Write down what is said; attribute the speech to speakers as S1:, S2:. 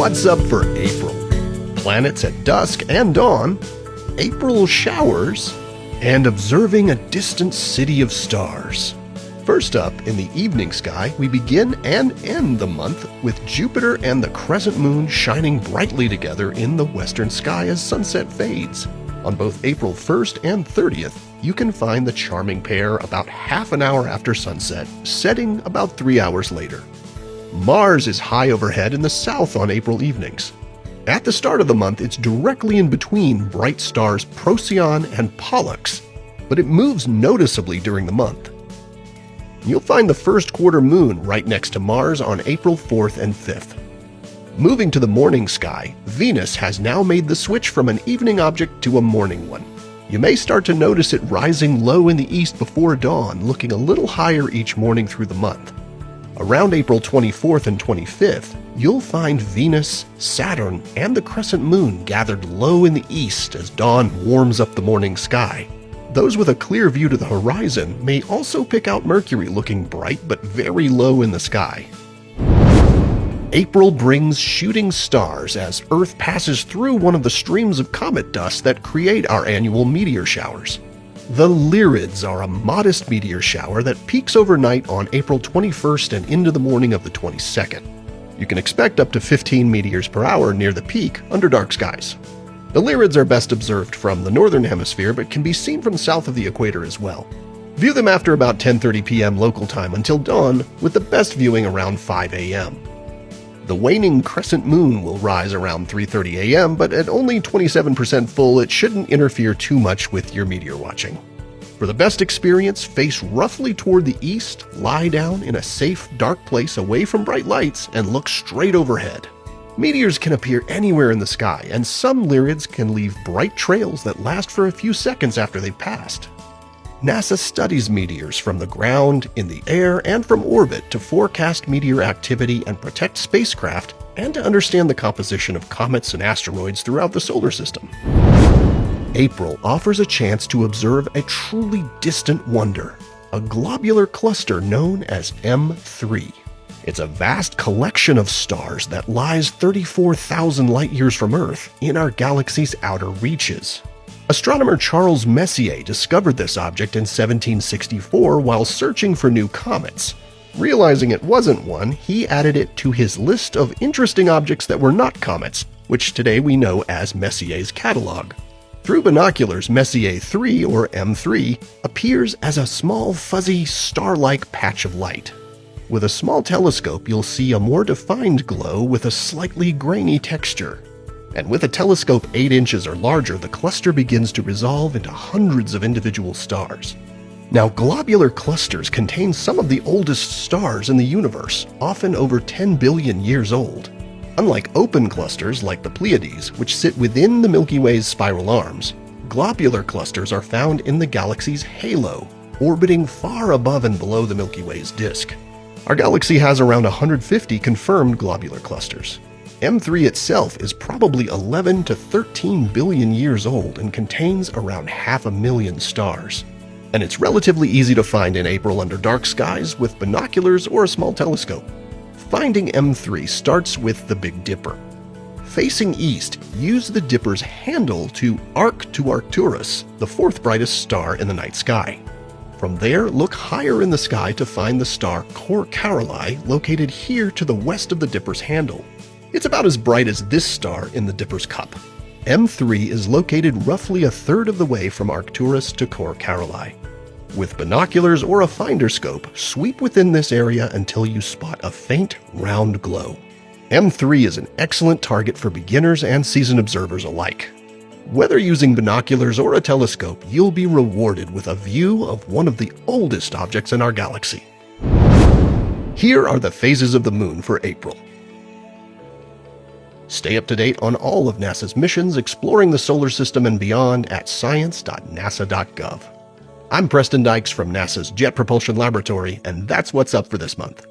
S1: What's up for April? Planets at dusk and dawn, April showers, and observing a distant city of stars. First up, in the evening sky, we begin and end the month with Jupiter and the crescent moon shining brightly together in the western sky as sunset fades. On both April 1st and 30th, you can find the charming pair about half an hour after sunset, setting about 3 hours later. Mars is high overhead in the south on April evenings. At the start of the month, it's directly in between bright stars Procyon and Pollux, but it moves noticeably during the month. You'll find the first quarter moon right next to Mars on April 4th and 5th. Moving to the morning sky, Venus has now made the switch from an evening object to a morning one. You may start to notice it rising low in the east before dawn, looking a little higher each morning through the month. Around April 24th and 25th, you'll find Venus, Saturn, and the crescent moon gathered low in the east as dawn warms up the morning sky. Those with a clear view to the horizon may also pick out Mercury looking bright but very low in the sky. April brings shooting stars as Earth passes through one of the streams of comet dust that create our annual meteor showers. The Lyrids are a modest meteor shower that peaks overnight on April 21st and into the morning of the 22nd. You can expect up to 15 meteors per hour near the peak under dark skies. The Lyrids are best observed from the northern hemisphere but can be seen from south of the equator as well. View them after about 10:30 p.m. local time until dawn, with the best viewing around 5 a.m. The waning crescent moon will rise around 3:30 a.m., but at only 27% full, it shouldn't interfere too much with your meteor watching. For the best experience, face roughly toward the east, lie down in a safe, dark place away from bright lights, and look straight overhead. Meteors can appear anywhere in the sky, and some Lyrids can leave bright trails that last for a few seconds after they've passed. NASA studies meteors from the ground, in the air, and from orbit to forecast meteor activity and protect spacecraft, and to understand the composition of comets and asteroids throughout the solar system. April offers a chance to observe a truly distant wonder, a globular cluster known as M3. It's a vast collection of stars that lies 34,000 light-years from Earth in our galaxy's outer reaches. Astronomer Charles Messier discovered this object in 1764 while searching for new comets. Realizing it wasn't one, he added it to his list of interesting objects that were not comets, which today we know as Messier's catalog. Through binoculars, Messier 3, or M3, appears as a small, fuzzy, star-like patch of light. With a small telescope, you'll see a more defined glow with a slightly grainy texture. And with a telescope 8 inches or larger, the cluster begins to resolve into hundreds of individual stars. Now, globular clusters contain some of the oldest stars in the universe, often over 10 billion years old. Unlike open clusters like the Pleiades, which sit within the Milky Way's spiral arms, globular clusters are found in the galaxy's halo, orbiting far above and below the Milky Way's disk. Our galaxy has around 150 confirmed globular clusters. M3 itself is probably 11 to 13 billion years old and contains around 500,000 stars. And it's relatively easy to find in April under dark skies with binoculars or a small telescope. Finding M3 starts with the Big Dipper. Facing east, use the dipper's handle to arc to Arcturus, the fourth brightest star in the night sky. From there, look higher in the sky to find the star Cor Caroli, located here to the west of the dipper's handle. It's about as bright as this star in the Dipper's cup. M3 is located roughly a third of the way from Arcturus to Cor Caroli. With binoculars or a finder scope, sweep within this area until you spot a faint, round glow. M3 is an excellent target for beginners and seasoned observers alike. Whether using binoculars or a telescope, you'll be rewarded with a view of one of the oldest objects in our galaxy. Here are the phases of the moon for April. Stay up to date on all of NASA's missions exploring the solar system and beyond at science.nasa.gov. I'm Preston Dykes from NASA's Jet Propulsion Laboratory, and that's what's up for this month.